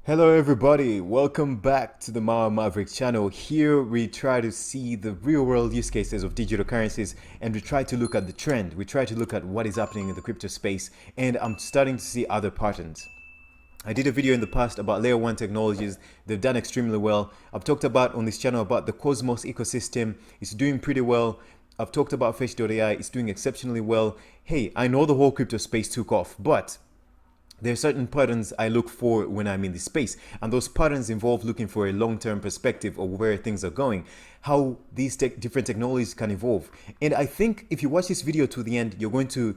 Hello everybody, welcome back to the Mama Maverick channel. Here we try to see the real world use cases of digital currencies and we try to look at the trend. We try to look at what is happening in the crypto space, and I'm starting to see other patterns. I did a video in the past about layer 1 technologies. They've done extremely well. I've talked about on this channel about the Cosmos ecosystem. It's doing pretty well. I've talked about Fetch.AI. It's doing exceptionally well. Hey, I know the whole crypto space took off, but there are certain patterns I look for when I'm in this space, and those patterns involve looking for a long-term perspective of where things are going, how these different technologies can evolve. And I think if you watch this video to the end, you're going to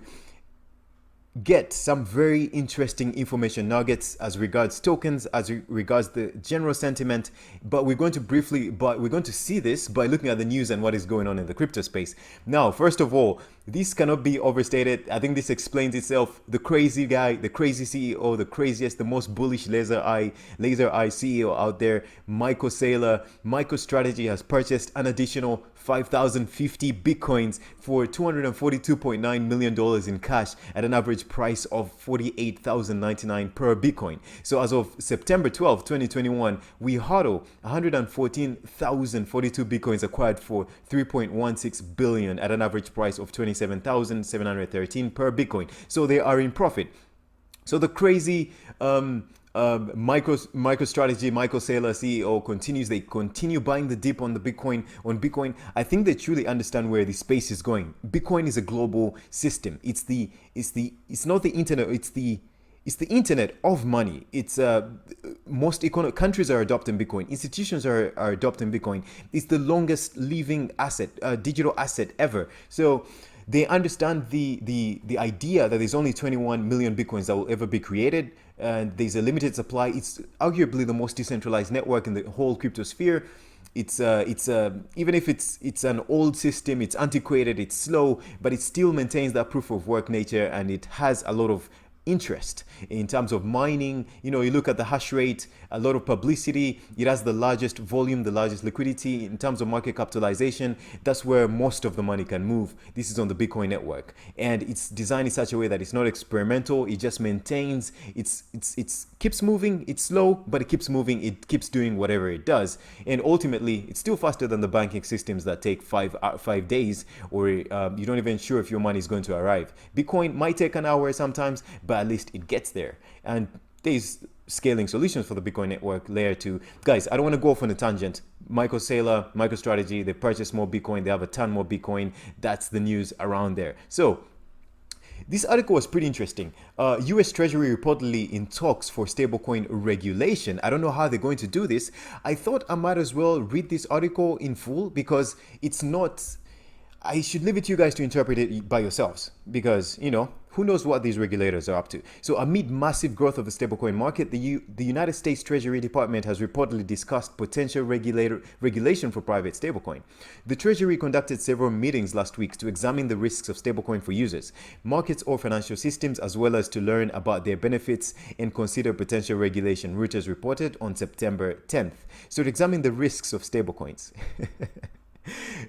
get some very interesting information nuggets as regards tokens, as regards the general sentiment. But we're going to see this by looking at the news and what is going on in the crypto space. Now, first of all, this cannot be overstated. I think this explains itself. The crazy guy, the crazy CEO, the craziest, the most bullish laser eye CEO out there, Michael Saylor, MicroStrategy has purchased an additional 5,050 Bitcoins for $242.9 million in cash at an average price of $48,099 per Bitcoin. So as of September 12, 2021, we hodl 114,042 Bitcoins acquired for 3.16 billion at an average price of 27,713 per Bitcoin. So they are in profit. So the crazy MicroStrategy, Michael Saylor, CEO, continues. They continue buying the dip on Bitcoin. I think they truly understand where the space is going. Bitcoin is a global system. It's not the internet. It's the internet of money. It's most countries are adopting Bitcoin. Institutions are adopting Bitcoin. It's the longest living asset, digital asset ever. So they understand the idea that there's only 21 million Bitcoins that will ever be created, and there's a limited supply. It's arguably the most decentralized network in the whole crypto sphere. Even if it's an old system, it's antiquated, it's slow, but it still maintains that proof of work nature, and it has a lot of interest in terms of mining. You look at the hash rate, a lot of publicity. It has the largest volume, the largest liquidity in terms of market capitalization. That's where most of the money can move. This is on the Bitcoin network, and it's designed in such a way that it's not experimental. It just maintains. It keeps moving. It's slow, but it keeps moving. It keeps doing whatever it does, and ultimately, it's still faster than the banking systems that take 5 days, or you're not even sure if your money is going to arrive. Bitcoin might take an hour sometimes, but at least it gets there. And there's scaling solutions for the Bitcoin network, layer 2. Guys, I don't want to go off on a tangent. Michael Saylor, MicroStrategy, they purchased more Bitcoin. They have a ton more Bitcoin. That's the news around there. So this article was pretty interesting. US Treasury reportedly in talks for stablecoin regulation. I don't know how they're going to do this. I thought I might as well read this article in full because it's not... I should leave it to you guys to interpret it by yourselves because, who knows what these regulators are up to. So amid massive growth of the stablecoin market, the United States Treasury Department has reportedly discussed potential regulation for private stablecoin. The Treasury conducted several meetings last week to examine the risks of stablecoin for users, markets or financial systems, as well as to learn about their benefits and consider potential regulation, Reuters reported on September 10th. So to examine the risks of stablecoins.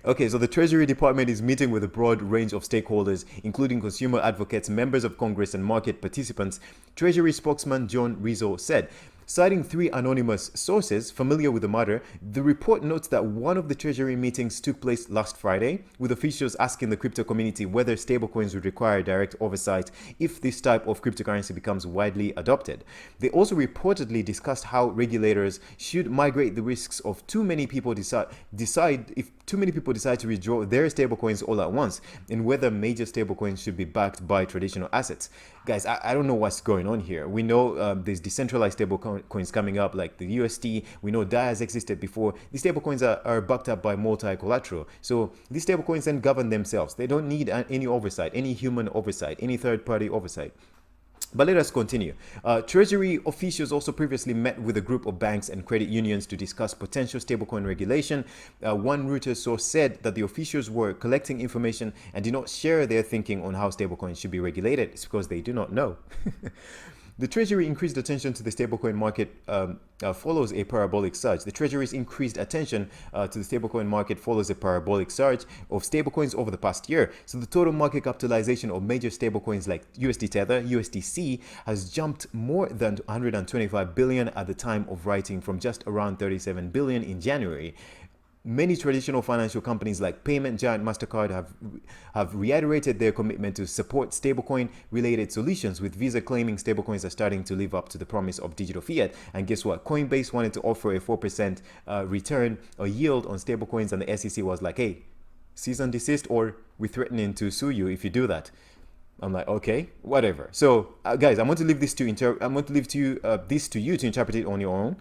Okay, so the Treasury Department is meeting with a broad range of stakeholders, including consumer advocates, members of Congress, and market participants, Treasury spokesman John Rizzo said. Citing 3 anonymous sources familiar with the matter, the report notes that one of the Treasury meetings took place last Friday, with officials asking the crypto community whether stablecoins would require direct oversight if this type of cryptocurrency becomes widely adopted. They also reportedly discussed how regulators should migrate the risks of too many people decide to withdraw their stablecoins all at once, and whether major stablecoins should be backed by traditional assets. Guys, I don't know what's going on here. We know there's decentralized stablecoins coming up like the USD. We know DAI has existed before. These stablecoins are backed up by multi-collateral. So these stablecoins then govern themselves. They don't need any oversight, any human oversight, any third-party oversight. But let us continue. Treasury officials also previously met with a group of banks and credit unions to discuss potential stablecoin regulation. One Reuters source said that the officials were collecting information and did not share their thinking on how stablecoins should be regulated. It's because they do not know. The Treasury increased attention to the stablecoin market follows a parabolic surge. The Treasury's increased attention to the stablecoin market follows a parabolic surge of stablecoins over the past year. So the total market capitalization of major stablecoins like USD Tether, USDC, has jumped more than 125 billion at the time of writing, from just around 37 billion in January. Many traditional financial companies like payment giant MasterCard have reiterated their commitment to support stablecoin-related solutions, with Visa claiming stablecoins are starting to live up to the promise of digital fiat. And guess what? Coinbase wanted to offer a 4% return or yield on stablecoins, and the SEC was like, hey, cease and desist, or we're threatening to sue you if you do that. I'm like, okay, whatever. So, guys, I want to leave this to you to interpret it on your own.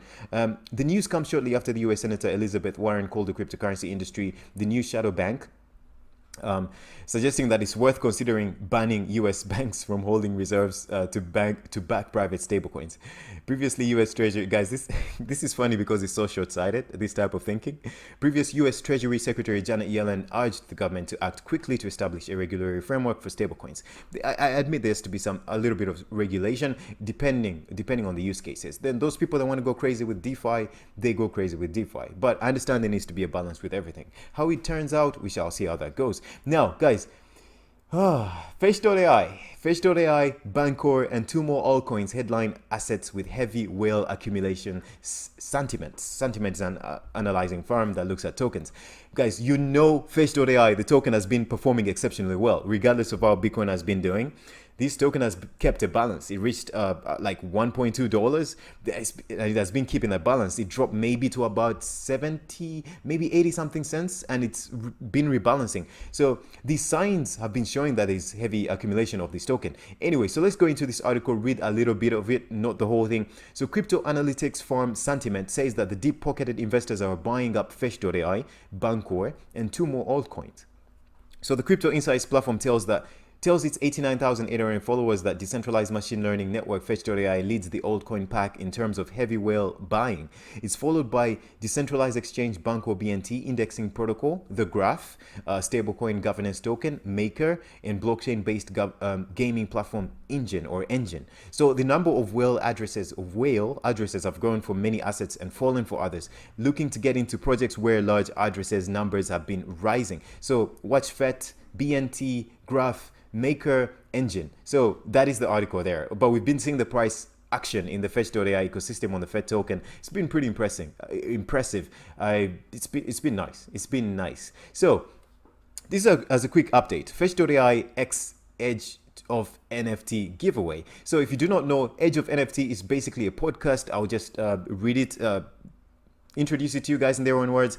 The news comes shortly after the U.S. Senator Elizabeth Warren called the cryptocurrency industry the new shadow bank, suggesting that it's worth considering banning U.S. banks from holding reserves to back private stablecoins. Previously, U.S. Treasury, guys, this is funny because it's so short-sighted, this type of thinking. Previous U.S. Treasury Secretary Janet Yellen urged the government to act quickly to establish a regulatory framework for stablecoins. I admit there's to be a little bit of regulation depending on the use cases. Then those people that want to go crazy with DeFi, they go crazy with DeFi. But I understand there needs to be a balance with everything. How it turns out, we shall see how that goes. Now, guys, Fetch.ai, Bancor, and two more altcoins headline assets with heavy whale accumulation. Sentiments an analyzing firm that looks at tokens. Guys, you know Fetch.ai, the token has been performing exceptionally well, regardless of how Bitcoin has been doing. This token has kept a balance. It reached like $1.2. It has been keeping that balance. It dropped maybe to about 70, maybe 80 something cents, and it's been rebalancing. So these signs have been showing that there's heavy accumulation of this token. Anyway, so let's go into this article, read a little bit of it, not the whole thing. So crypto analytics firm Sentiment says that the deep-pocketed investors are buying up Fetch.ai, Bancor, and two more altcoins. So the Crypto Insights platform tells its 89,800 followers that decentralized machine learning network Fetch.ai leads the altcoin pack in terms of heavy whale buying. It's followed by decentralized exchange Banco BNT indexing protocol, the Graph, stablecoin governance token, Maker, and blockchain-based gaming platform Engine. So the number of whale addresses have grown for many assets and fallen for others, looking to get into projects where large addresses numbers have been rising. So watch FET, BNT, Graph, Maker, Engine. So that is the article there. But we've been seeing the price action in the Fetch.ai ecosystem on the Fed token. It's been pretty impressive. It's been nice. So this is as a quick update. Fetch.ai X Edge of NFT giveaway. So if you do not know, Edge of NFT is basically a podcast. I'll just read it, introduce it to you guys in their own words.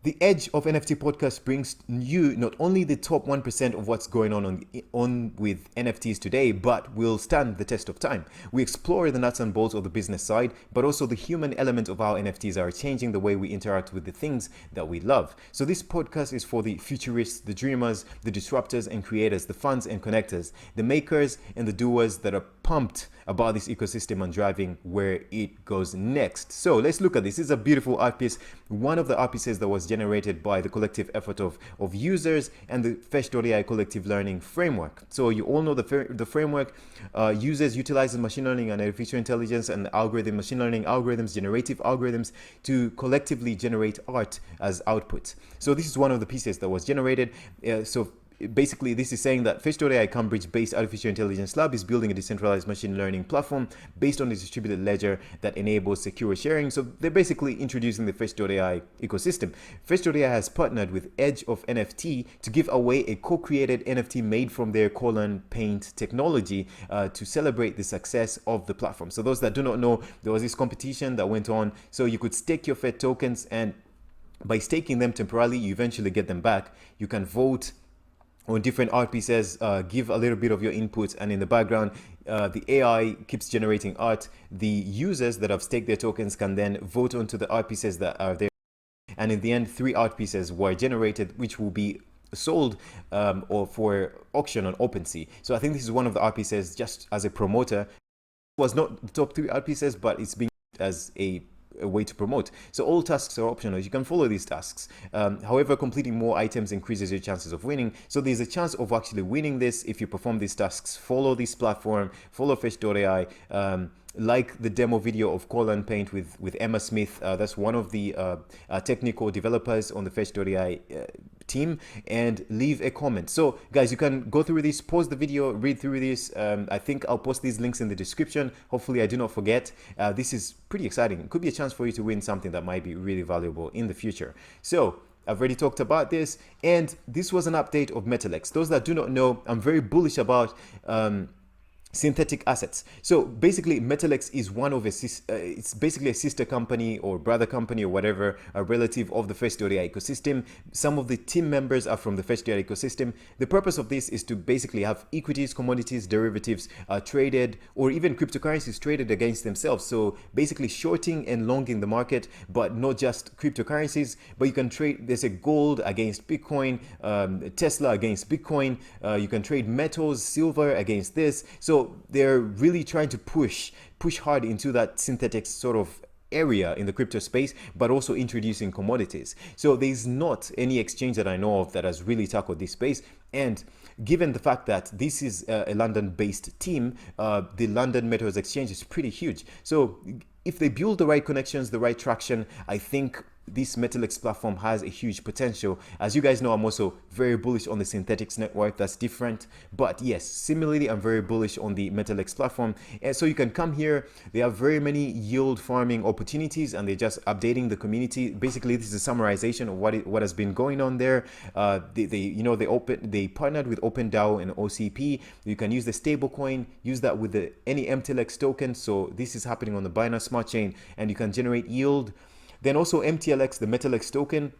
The Edge of NFT podcast brings you not only the top 1% of what's going on with NFTs today, but will stand the test of time. We explore the nuts and bolts of the business side, but also the human element of how NFTs are changing the way we interact with the things that we love. So this podcast is for the futurists, the dreamers, the disruptors and creators, the fans and connectors, the makers and the doers that are pumped about this ecosystem and driving where it goes next. So let's look at this. This is a beautiful art piece. One of the art pieces that was generated by the collective effort of users and the Fetch.ai collective learning framework. So you all know the framework utilizes machine learning and artificial intelligence and machine learning algorithms, generative algorithms to collectively generate art as output. So this is one of the pieces that was generated. Basically, this is saying that Fetch.ai Cambridge-based artificial intelligence lab is building a decentralized machine learning platform based on a distributed ledger that enables secure sharing. So they're basically introducing the Fetch.ai ecosystem. Fetch.ai has partnered with Edge of NFT to give away a co-created NFT made from their ColearnPaint technology to celebrate the success of the platform. So those that do not know, there was this competition that went on. So you could stake your Fed tokens, and by staking them temporarily, you eventually get them back. You can vote on different art pieces, give a little bit of your input, and in the background, the AI keeps generating art. The users that have staked their tokens can then vote onto the art pieces that are there. And in the end, 3 art pieces were generated, which will be sold or for auction on OpenSea. So I think this is one of the art pieces, just as a promoter. It was not the top 3 art pieces, but it's being used as a a way to promote. So all tasks are optional. You can follow these tasks. However, completing more items increases your chances of winning. So there's a chance of actually winning this if you perform these tasks. Follow this platform, follow Fetch.ai. Like the demo video of ColearnPaint with Emma Smith. That's one of the technical developers on the Fetch.ai team, and leave a comment. So guys, you can go through this, pause the video, read through this. I think I'll post these links in the description. Hopefully I do not forget. This is pretty exciting. It could be a chance for you to win something that might be really valuable in the future. So I've already talked about this, and this was an update of MTLX. Those that do not know, I'm very bullish about synthetic assets. So basically MTLX is one of it's basically a sister company or brother company or whatever, a relative of the Fetch.ai ecosystem. Some of the team members are from the Fetch.ai ecosystem. The purpose of this is to basically have equities, commodities, derivatives traded, or even cryptocurrencies traded against themselves. So basically shorting and longing the market, but not just cryptocurrencies, but you can trade, there's a gold against Bitcoin, Tesla against Bitcoin, you can trade metals, silver against this. So they're really trying to push hard into that synthetic sort of area in the crypto space, but also introducing commodities. So there's not any exchange that I know of that has really tackled this space. And given the fact that this is a London-based team, the London Metals Exchange is pretty huge. So if they build the right connections, the right traction, I think this MTLX platform has a huge potential. As you guys know, I'm also very bullish on the synthetics network. That's different, but yes, similarly, I'm very bullish on the MTLX platform. And so you can come here. They have very many yield farming opportunities, and they're just updating the community. Basically, this is a summarization of what has been going on there. They partnered with OpenDAO and OCP. You can use the stablecoin, use that with any MTLX token. So this is happening on the Binance Smart Chain, and you can generate yield. Then also MTLX, the MTLX token,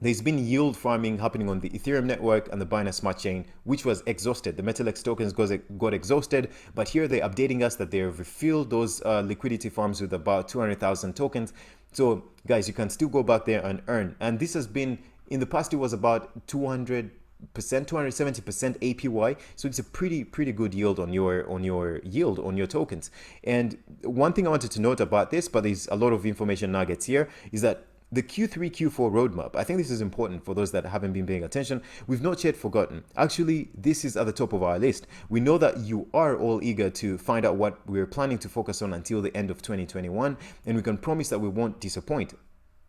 there's been yield farming happening on the Ethereum network and the Binance Smart Chain, which was exhausted. The MTLX tokens got exhausted, but here they're updating us that they have refilled those liquidity farms with about 200,000 tokens. So guys, you can still go back there and earn. And this has been, in the past, it was about 270% APY. So it's a pretty good yield on your tokens. And one thing I wanted to note about this, but there's a lot of information nuggets here, is that the Q3, Q4 roadmap, I think this is important for those that haven't been paying attention. We've not yet forgotten. Actually, this is at the top of our list. We know that you are all eager to find out what we're planning to focus on until the end of 2021, and we can promise that we won't disappoint.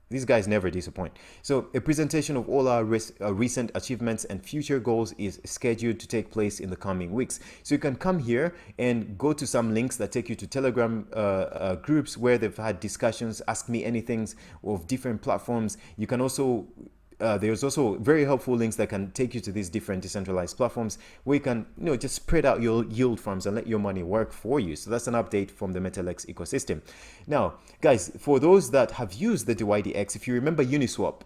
These guys never disappoint. So a presentation of all our recent achievements and future goals is scheduled to take place in the coming weeks. So you can come here and go to some links that take you to Telegram groups where they've had discussions, ask me anything of different platforms. You can also there's also very helpful links that can take you to these different decentralized platforms where you can just spread out your yield farms and let your money work for you. So that's an update from the MTLX ecosystem. Now guys, for those that have used the dYdX, if you remember Uniswap,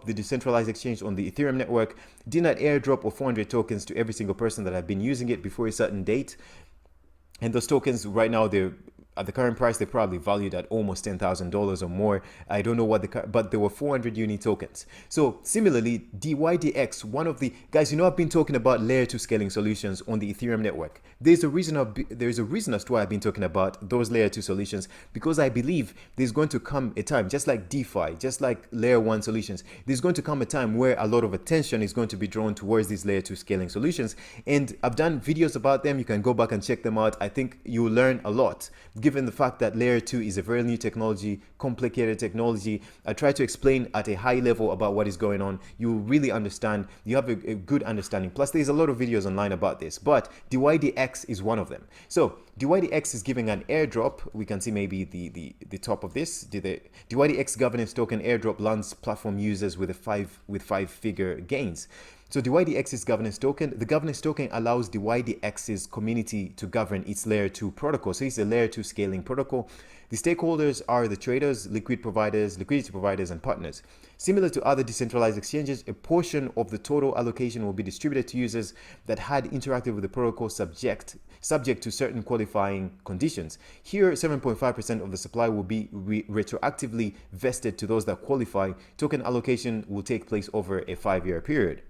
the decentralized exchange on the Ethereum network, did an airdrop of 400 tokens to every single person that had been using it before a certain date. And those tokens right now, they're at the current price, they're probably valued at almost $10,000 or more. I don't know but there were 400 uni tokens. So similarly, dYdX, one of the guys, I've been talking about layer 2 scaling solutions on the Ethereum network. There's a reason as to why I've been talking about those layer 2 solutions, because I believe there's going to come a time, just like DeFi, just like layer 1 solutions, there's going to come a time where a lot of attention is going to be drawn towards these layer 2 scaling solutions. And I've done videos about them. You can go back and check them out. I think you will learn a lot, given the fact that layer 2 is a very new technology, complicated technology. I try to explain at a high level about what is going on. You will really understand. You have a good understanding. Plus, there's a lot of videos online about this, but dYdX is one of them. So dYdX is giving an airdrop. We can see maybe the top of this. The dYdX governance token airdrop lands platform users with five-figure gains. So dYdX's governance token, the governance token allows dYdX's community to govern its layer 2 protocol. So it's a layer 2 scaling protocol. The stakeholders are the traders, liquidity providers, and partners. Similar to other decentralized exchanges, a portion of the total allocation will be distributed to users that had interacted with the protocol subject to certain qualifying conditions. Here, 7.5% of the supply will be retroactively vested to those that qualify. Token allocation will take place over a 5-year period.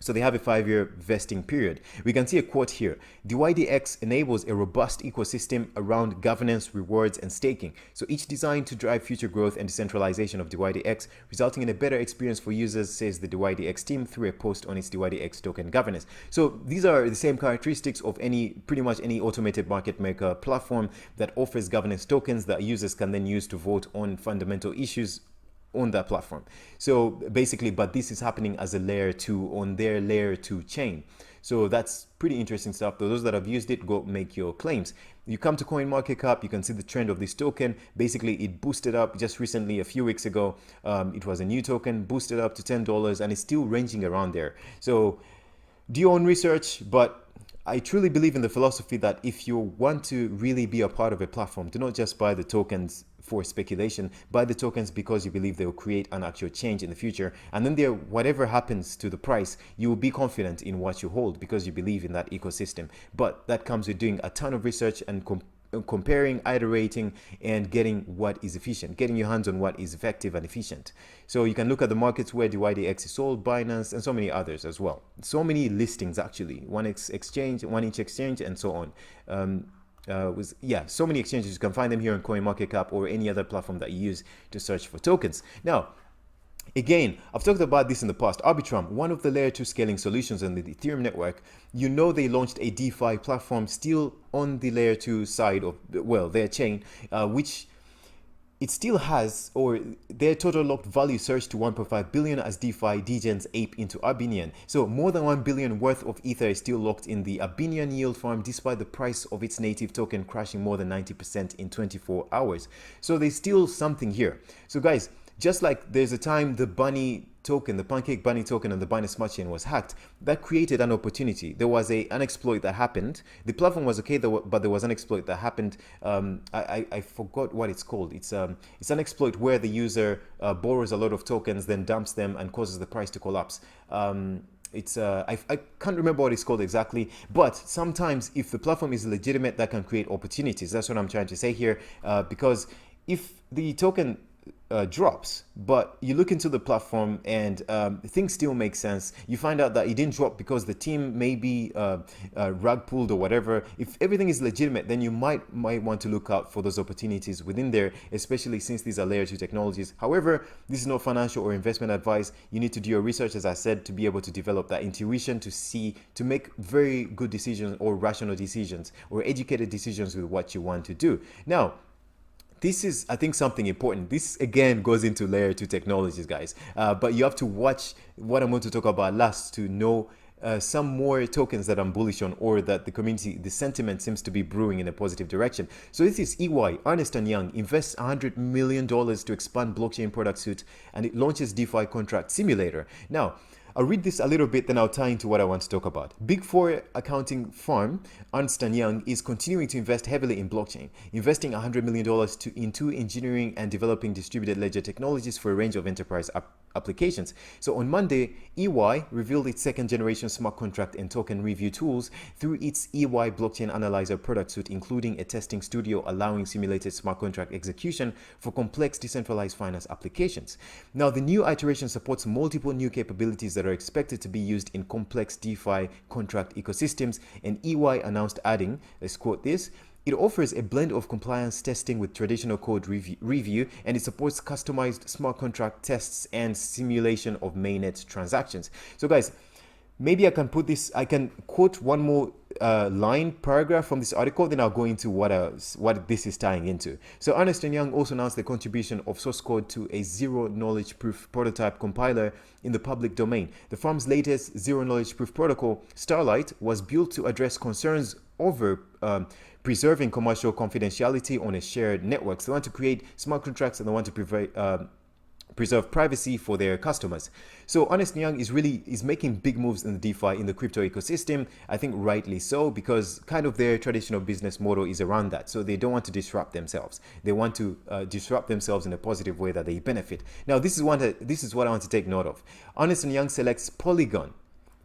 So they have a 5-year vesting period. We can see a quote here. dYdX enables a robust ecosystem around governance, rewards, and staking. So each designed to drive future growth and decentralization of dYdX, resulting in a better experience for users, says the dYdX team through a post on its dYdX token governance. So these are the same characteristics of pretty much any automated market maker platform that offers governance tokens that users can then use to vote on fundamental issues on that platform. So basically, but this is happening as a layer 2 on their layer 2 chain. So that's pretty interesting stuff. Those that have used it, go make your claims. You come to CoinMarketCap, you can see the trend of this token. Basically, it boosted up just recently, a few weeks ago. It was a new token, boosted up to $10, and it's still ranging around there. So do your own research, but I truly believe in the philosophy that if you want to really be a part of a platform, do not just buy the tokens for speculation. Buy the tokens because you believe they will create an actual change in the future, and then whatever happens to the price, you will be confident in what you hold because you believe in that ecosystem. But that comes with doing a ton of research and comparing, iterating, and getting what is efficient, getting your hands on what is effective and efficient. So you can look at the markets where dYdX is sold, Binance, and so many others as well. So many listings actually, one each exchange, and so on. So many exchanges. You can find them here on CoinMarketCap or any other platform that you use to search for tokens. Now, again, I've talked about this in the past. Arbitrum, one of the layer 2 scaling solutions on the Ethereum network, they launched a DeFi platform still on the layer 2 side of, their chain, which it still has, or their total locked value surged to 1.5 billion as DeFi degens ape into Arbitrum. So more than 1 billion worth of Ether is still locked in the Arbitrum yield farm, despite the price of its native token crashing more than 90% in 24 hours. So there's still something here. So guys, just like there's a time the bunny token, the Pancake Bunny token on the Binance Smart Chain was hacked, that created an opportunity. There was an exploit that happened. The platform was okay, but there was an exploit that happened. I forgot what it's called. It's an exploit where the user borrows a lot of tokens, then dumps them and causes the price to collapse. I can't remember what it's called exactly, but sometimes if the platform is legitimate, that can create opportunities. That's what I'm trying to say here, because if the token drops, but you look into the platform and things still make sense, you find out that it didn't drop because the team may be rug pulled or whatever. If everything is legitimate, then you might want to look out for those opportunities within there, especially since these are layer 2 technologies. However, this is not financial or investment advice. You need to do your research, as I said, to be able to develop that intuition to make very good decisions or rational decisions or educated decisions with what you want to do. Now, this is, I think, something important. This, again, goes into layer 2 technologies, guys. But you have to watch what I'm going to talk about last to know some more tokens that I'm bullish on, or that the community, the sentiment seems to be brewing in a positive direction. So this is EY, Ernst Young, invests $100 million to expand blockchain product suite, and it launches DeFi contract simulator. Now, I'll read this a little bit, then I'll tie into what I want to talk about. Big Four accounting firm Ernst Young is continuing to invest heavily in blockchain, investing $100 million into engineering and developing distributed ledger technologies for a range of enterprise applications. So on Monday, EY revealed its second generation smart contract and token review tools through its EY blockchain analyzer product suite, including a testing studio allowing simulated smart contract execution for complex decentralized finance applications. Now, the new iteration supports multiple new capabilities that are expected to be used in complex DeFi contract ecosystems, and EY announced adding, let's quote this, "It offers a blend of compliance testing with traditional code review, and it supports customized smart contract tests and simulation of mainnet transactions." So guys, maybe I can quote one more paragraph from this article, then I'll go into what this is tying into. So Ernst Young also announced the contribution of source code to a zero-knowledge proof prototype compiler in the public domain. The firm's latest zero-knowledge proof protocol, Starlight, was built to address concerns over preserving commercial confidentiality on a shared network. So they want to create smart contracts, and they want to preserve privacy for their customers. So Ernst Young is making big moves in the DeFi, in the crypto ecosystem. I think rightly so, because kind of their traditional business model is around that. So they don't want to disrupt themselves. They want to disrupt themselves in a positive way that they benefit. Now, this is what I want to take note of. Ernst Young selects Polygon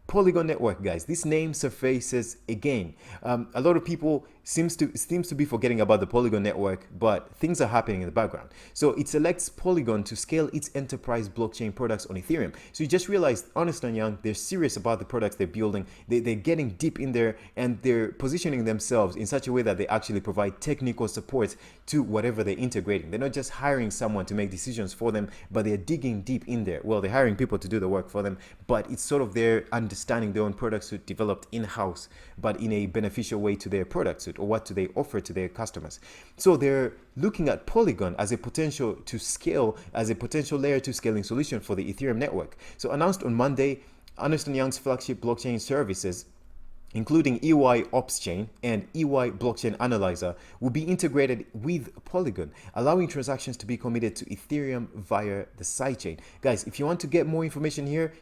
Polygon network, guys. This name surfaces again. A lot of people seems to be forgetting about the Polygon network, but things are happening in the background. So it selects Polygon to scale its enterprise blockchain products on Ethereum. So you just realized Ernst Young, they're serious about the products they're building. They're getting deep in there, and they're positioning themselves in such a way that they actually provide technical support to whatever they're integrating. They're not just hiring someone to make decisions for them, but they're digging deep in there. Well, they're hiring people to do the work for them, but it's sort of their understanding their own product suite developed in-house, but in a beneficial way to their product suite, or what do they offer to their customers. So they're looking at Polygon as a potential to scale, as a potential layer 2 scaling solution for the Ethereum network. So announced on Monday, Ernst Young's flagship blockchain services, including EY Ops Chain and EY Blockchain Analyzer, will be integrated with Polygon, allowing transactions to be committed to Ethereum via the sidechain. Guys, if you want to get more information here,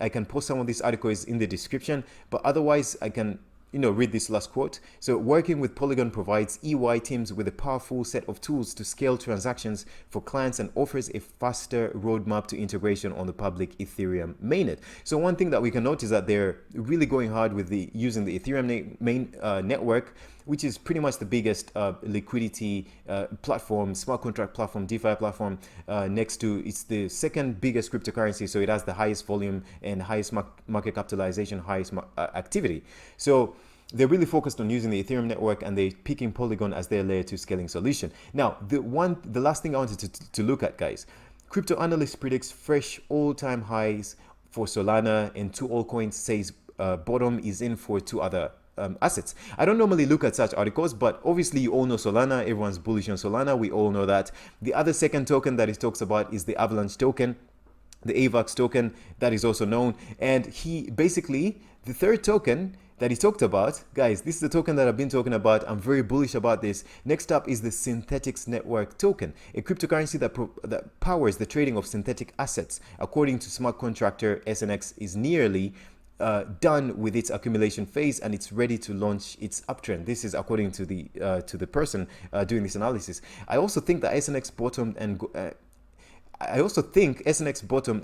I can post some of this article is in the description, but otherwise I can read this last quote. So working with Polygon provides EY teams with a powerful set of tools to scale transactions for clients and offers a faster roadmap to integration on the public Ethereum mainnet. So one thing that we can notice that they're really going hard with using the Ethereum main network, which is pretty much the biggest liquidity platform, smart contract platform, DeFi platform. Next to, it's the second biggest cryptocurrency, so it has the highest volume and highest market capitalization, highest activity. So they're really focused on using the Ethereum network, and they're picking Polygon as their layer 2 scaling solution. Now, the last thing I wanted to look at, guys, crypto analyst predicts fresh all-time highs for Solana, and 2 altcoins, says bottom is in for 2 other assets. I don't normally look at such articles, but obviously you all know Solana. Everyone's bullish on Solana. We all know that. The other second token that he talks about is the Avalanche token, the AVAX token, that is also known. And he basically, the third token that he talked about, guys, this is the token that I've been talking about. I'm very bullish about this. Next up is the Synthetics Network token, a cryptocurrency that powers the trading of synthetic assets. According to smart contractor SNX, is nearly done with its accumulation phase, and it's ready to launch its uptrend. This is according to the person doing this analysis. I also think that SNX bottomed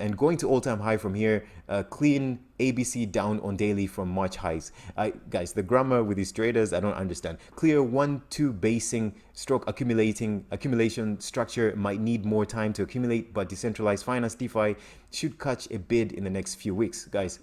and going to all-time high from here. Clean ABC down on daily from March highs. Guys, the grammar with these traders, I don't understand. Clear 1-2 basing stroke accumulation structure might need more time to accumulate, but decentralized finance DeFi should catch a bid in the next few weeks, guys.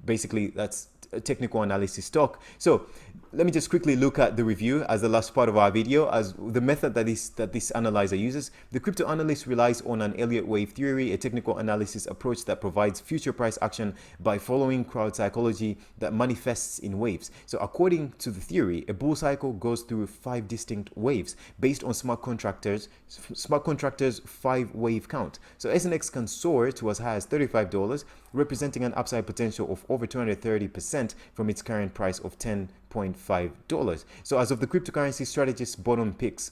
Basically, that's a technical analysis talk. So let me just quickly look at the review as the last part of our video, as the method that this analyzer uses. The crypto analyst relies on an Elliott wave theory, a technical analysis approach that provides future price action by following crowd psychology that manifests in waves. So according to the theory, a bull cycle goes through 5 distinct waves based on smart contractors' 5-wave count. So SNX can soar to as high as $35, representing an upside potential of over 230% from its current price of $10.5. So as of the cryptocurrency strategist's bottom picks,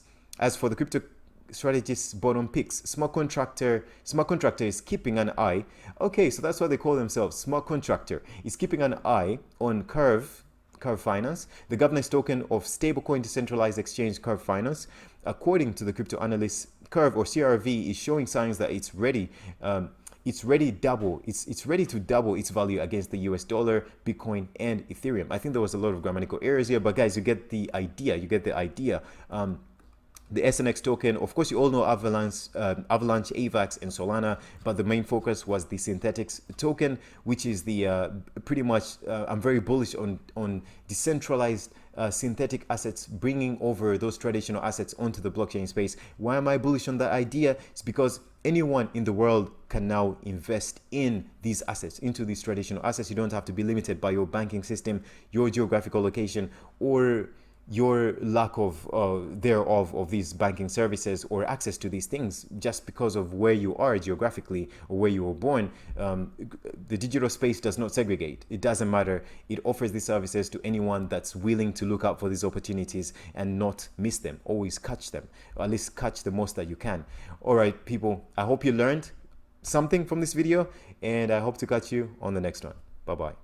smart contractor is keeping an eye. Okay, so that's what they call themselves. Smart contractor is keeping an eye on Curve Finance, the governance token of stablecoin decentralized exchange Curve Finance. According to the crypto analyst, Curve, or CRV, is showing signs that it's ready to double its value against the US dollar, Bitcoin, and Ethereum. I think there was a lot of grammatical errors here, but guys, you get the idea. The SNX token, of course, you all know Avalanche, AVAX, and Solana, but the main focus was the Synthetics token, which is the pretty much, I'm very bullish on decentralized synthetic assets, bringing over those traditional assets onto the blockchain space. Why am I bullish on that idea? It's because anyone in the world can now invest in these assets, into these traditional assets. You don't have to be limited by your banking system, your geographical location, or your lack of thereof of these banking services or access to these things just because of where you are geographically or where you were born. The digital space does not segregate. It doesn't matter. It offers these services to anyone that's willing to look out for these opportunities and not miss them. Always catch them, or at least catch the most that you can. All right, people, I hope you learned something from this video, and I hope to catch you on the next one. Bye-bye.